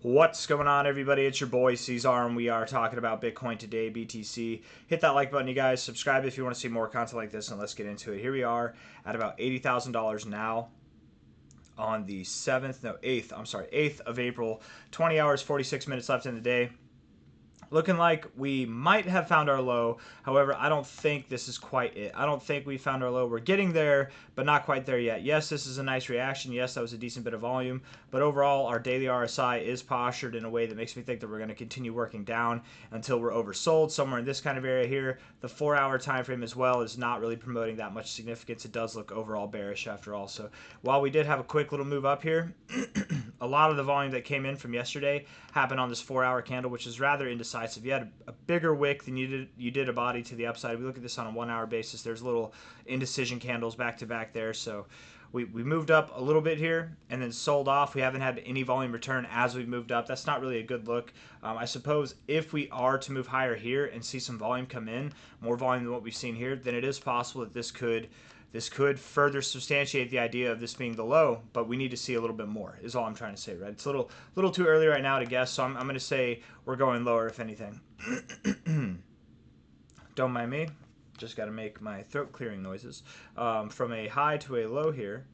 What's going on, everybody? It's your boy C-Zar, and we are talking about Bitcoin today, BTC. Hit that like button, you guys. Subscribe if you want to see more content like this, and let's get into it. Here we are at about $80,000 now on the 8th of April. 20 hours, 46 minutes left in the day. Looking like we might have found our low. However, I don't think this is quite it. I don't think we found our low. We're getting there, but not quite there yet. Yes, this is a nice reaction. Yes, that was a decent bit of volume. But overall, our daily RSI is postured in a way that makes me think that we're going to continue working down until we're oversold somewhere in this kind of area here. The 4-hour time frame as well is not really promoting that much significance. It does look overall bearish after all. So while we did have a quick little move up here, a lot of the volume that came in from yesterday happened on this 4-hour candle, which is rather indecisive. You had a bigger wick than you did a body to the upside. We look at this on a 1-hour basis. There's little indecision candles back to back there. So we moved up a little bit here and then sold off. We haven't had any volume return as we've moved up. That's not really a good look. I suppose if we are to move higher here and see some volume come in, more volume than what we've seen here, then it is possible that this could further substantiate the idea of this being the low, but we need to see a little bit more, is all I'm trying to say, right? It's a little too early right now to guess, so I'm going to say we're going lower, if anything. Don't mind me. Just got to make my throat clearing noises. From a high to a low here,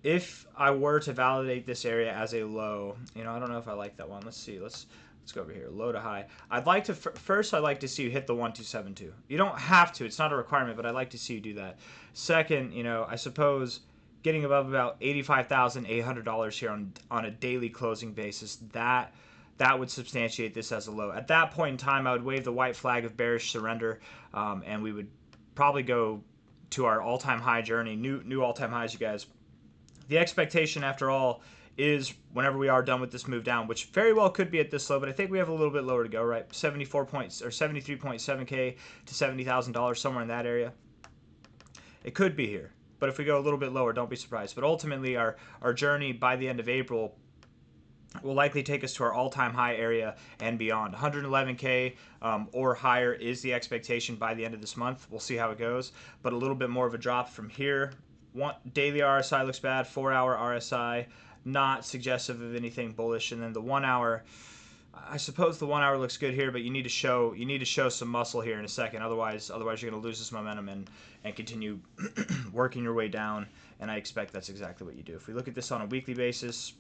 if I were to validate this area as a low, I don't know if I like that one. Let's see. Let's go over here, low to high. I'd like to first. I'd like to see you hit the 1272. You don't have to; it's not a requirement, but I'd like to see you do that. Second, I suppose getting above about $85,800 here on a daily closing basis, that would substantiate this as a low. At that point in time, I would wave the white flag of bearish surrender, and we would probably go to our all-time high journey, new all-time highs, you guys. The expectation, after all, is whenever we are done with this move down, which very well could be at this low, but I think we have a little bit lower to go, right? 73.7K to $70,000, somewhere in that area. It could be here, but if we go a little bit lower, don't be surprised. But ultimately, our journey by the end of April will likely take us to our all-time high area and beyond. 111K or higher is the expectation by the end of this month. We'll see how it goes, but a little bit more of a drop from here. Daily RSI looks bad, 4-hour RSI not suggestive of anything bullish, and then the 1-hour, I suppose the 1-hour looks good here, but you need to show some muscle here in a second. Otherwise you're going to lose this momentum and continue working your way down, and I expect that's exactly what you do. If we look at this on a weekly basis,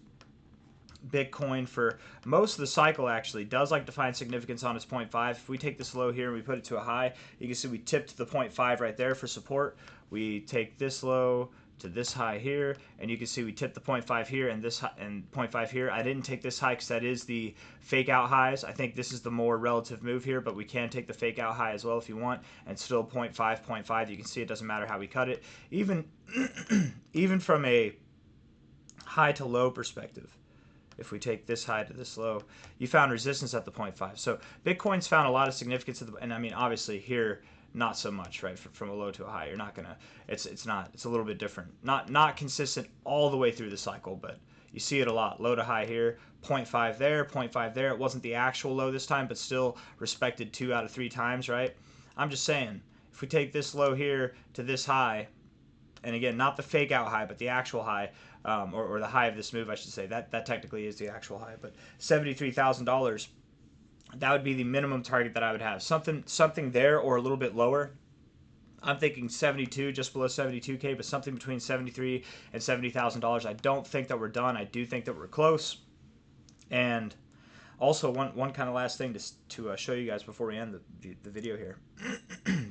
Bitcoin for most of the cycle actually does like to find significance on its 0.5. If we take this low here and we put it to a high, you can see we tipped the 0.5 right there for support. We take this low to this high here, and you can see we tipped the 0.5 here and this and 0.5 here. I didn't take this high because that is the fake out highs. I think this is the more relative move here, but we can take the fake out high as well if you want, and still 0.5. You can see it doesn't matter how we cut it. Even from a high to low perspective, if we take this high to this low, you found resistance at the 0.5. So Bitcoin's found a lot of significance, and I mean, obviously here, not so much, right? From a low to a high, you're not gonna. It's a little bit different. Not consistent all the way through the cycle, but you see it a lot. Low to high here, 0.5 there, 0.5 there. It wasn't the actual low this time, but still respected 2 out of 3 times, right? I'm just saying, if we take this low here to this high, and again, not the fake out high, but the actual high, or the high of this move, I should say. That technically is the actual high, but $73,000. That would be the minimum target that I would have. Something there or a little bit lower. I'm thinking 72, just below 72K, but something between $73,000 and $70,000. I don't think that we're done. I do think that we're close. And also, one kind of last thing to show you guys before we end the video here.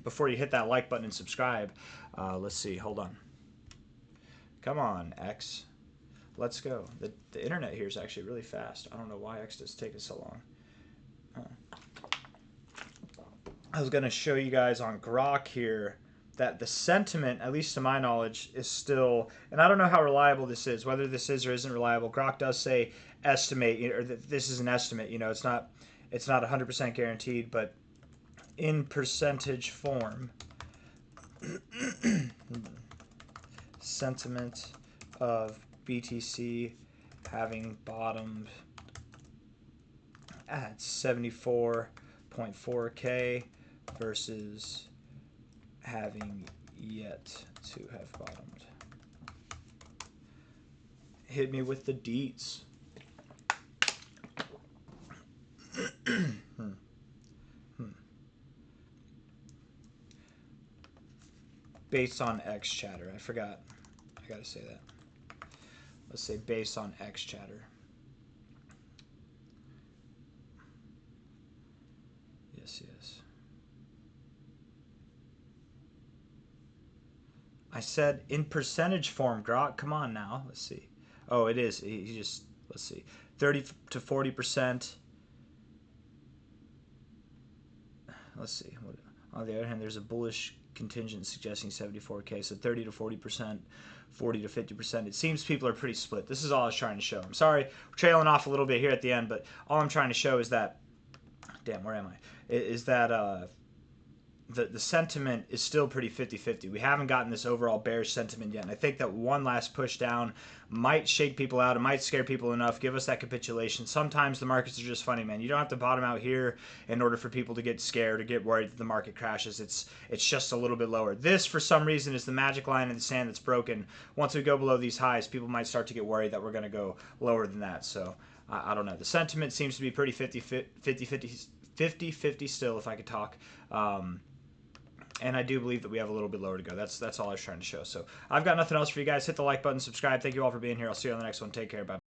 Before you hit that like button and subscribe, let's see. Hold on. Come on, X. Let's go. The internet here is actually really fast. I don't know why X is taking so long. I was going to show you guys on Grok here that the sentiment, at least to my knowledge, is still, and I don't know how reliable this is, whether this is or isn't reliable. Grok does say estimate, or that this is an estimate. It's not 100% guaranteed, but in percentage form, sentiment of BTC having bottomed at 74.4K versus having yet to have bottomed. Hit me with the deets. based on X chatter. I forgot. I gotta say that. Let's say based on X chatter. Yes, yes. I said in percentage form, Grok. Come on now. Let's see. Oh, it is. He just, let's see. 30 to 40%. Let's see. On the other hand, there's a bullish contingent suggesting 74K, so 30 to 40%, 40 to 50%. It seems people are pretty split. This is all I was trying to show. I'm sorry, we're trailing off a little bit here at the end, but all I'm trying to show is that, damn, where am I? Is that the sentiment is still pretty 50-50. We haven't gotten this overall bearish sentiment yet, and I think that one last push down might shake people out. It might scare people enough, give us that capitulation. Sometimes the markets are just funny, man. You don't have to bottom out here in order for people to get scared or get worried that the market crashes. It's just a little bit lower. This, for some reason, is the magic line in the sand that's broken. Once we go below these highs, people might start to get worried that we're going to go lower than that. So I don't know. The sentiment seems to be pretty 50-50 still, if I could talk. And I do believe that we have a little bit lower to go. That's all I was trying to show. So I've got nothing else for you guys. Hit the like button, subscribe. Thank you all for being here. I'll see you on the next one. Take care. Bye.